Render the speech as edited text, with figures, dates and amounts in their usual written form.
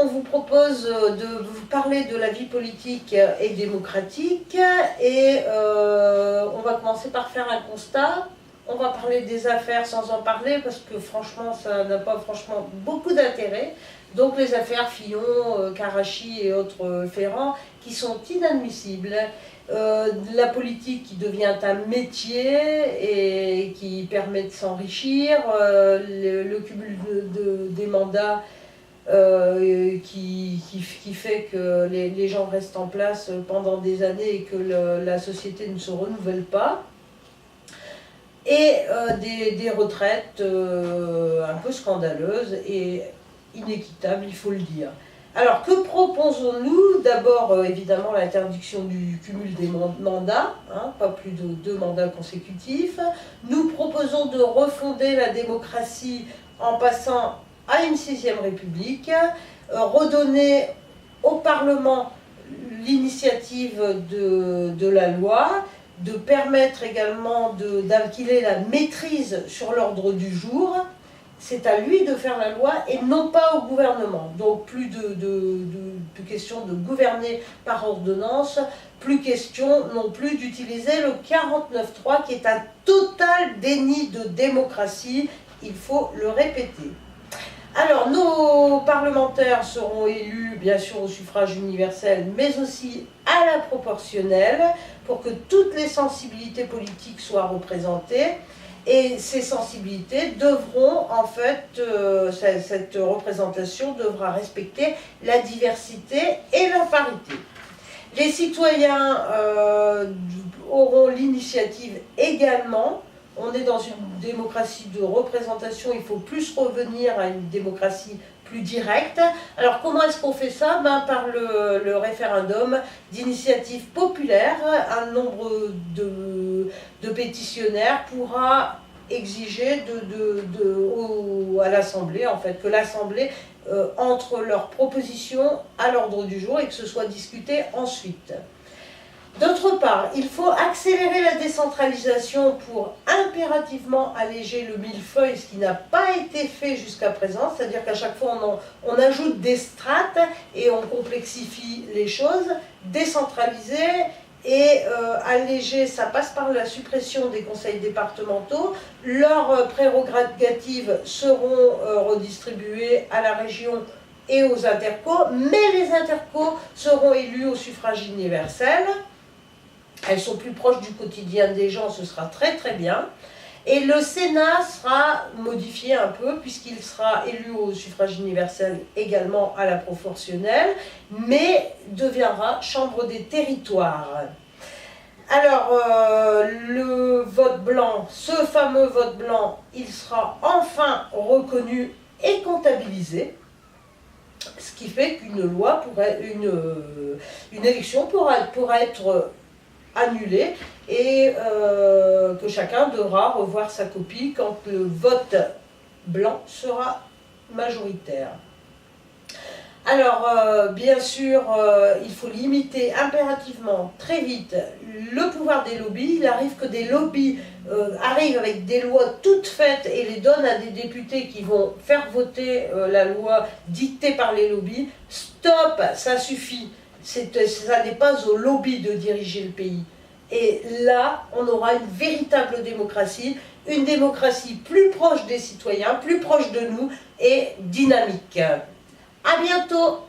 on vous propose de vous parler de la vie politique et démocratique et on va commencer par faire un constat. On va parler des affaires sans en parler parce que franchement ça n'a pas franchement beaucoup d'intérêt. Donc les affaires Fillon, Karachi et autres Ferrand qui sont inadmissibles. La politique qui devient un métier et qui permet de s'enrichir, le cumul des mandats qui fait que les gens restent en place pendant des années et que la société ne se renouvelle pas, et des retraites un peu scandaleuses et inéquitables, il faut le dire. Alors, que proposons-nous? D'abord, évidemment, l'interdiction du cumul des mandats, hein, pas plus de 2 mandats consécutifs. Nous proposons de refonder la démocratie en passant à une 6e République, redonner au Parlement l'initiative de la loi, de permettre également qu'il ait la maîtrise sur l'ordre du jour. C'est à lui de faire la loi et non pas au gouvernement. Donc plus question de gouverner par ordonnance, plus question non plus d'utiliser le 49.3 qui est un total déni de démocratie, il faut le répéter. Alors nos parlementaires seront élus bien sûr au suffrage universel mais aussi à la proportionnelle pour que toutes les sensibilités politiques soient représentées. Et ces sensibilités devront, en fait, cette représentation devra respecter la diversité et la parité. Les citoyens auront l'initiative également. On est dans une démocratie de représentation, il faut plus revenir à une démocratie plus directe. Alors comment est-ce qu'on fait ça? Par le référendum d'initiative populaire. Un nombre de pétitionnaires pourra exiger à l'Assemblée, en fait, que l'Assemblée entre leurs propositions à l'ordre du jour et que ce soit discuté ensuite. D'autre part, il faut accélérer la décentralisation pour impérativement alléger le millefeuille, ce qui n'a pas été fait jusqu'à présent, c'est-à-dire qu'à chaque fois on ajoute des strates et on complexifie les choses. Décentraliser et alléger, ça passe par la suppression des conseils départementaux. Leurs prérogatives seront redistribuées à la région et aux intercos, mais les intercos seront élus au suffrage universel. Elles sont plus proches du quotidien des gens, ce sera très très bien. Et le Sénat sera modifié un peu puisqu'il sera élu au suffrage universel également à la proportionnelle, mais deviendra chambre des territoires. Alors, le vote blanc, ce fameux vote blanc, il sera enfin reconnu et comptabilisé. Ce qui fait qu'une loi une élection pourra être annulée et que chacun devra revoir sa copie quand le vote blanc sera majoritaire. Alors, bien sûr, il faut limiter impérativement, très vite, le pouvoir des lobbies. Il arrive que des lobbies arrivent avec des lois toutes faites et les donnent à des députés qui vont faire voter la loi dictée par les lobbies. Stop, ça suffit. Ça n'est pas aux lobbies de diriger le pays. Et là, on aura une véritable démocratie, une démocratie plus proche des citoyens, plus proche de nous et dynamique. À bientôt!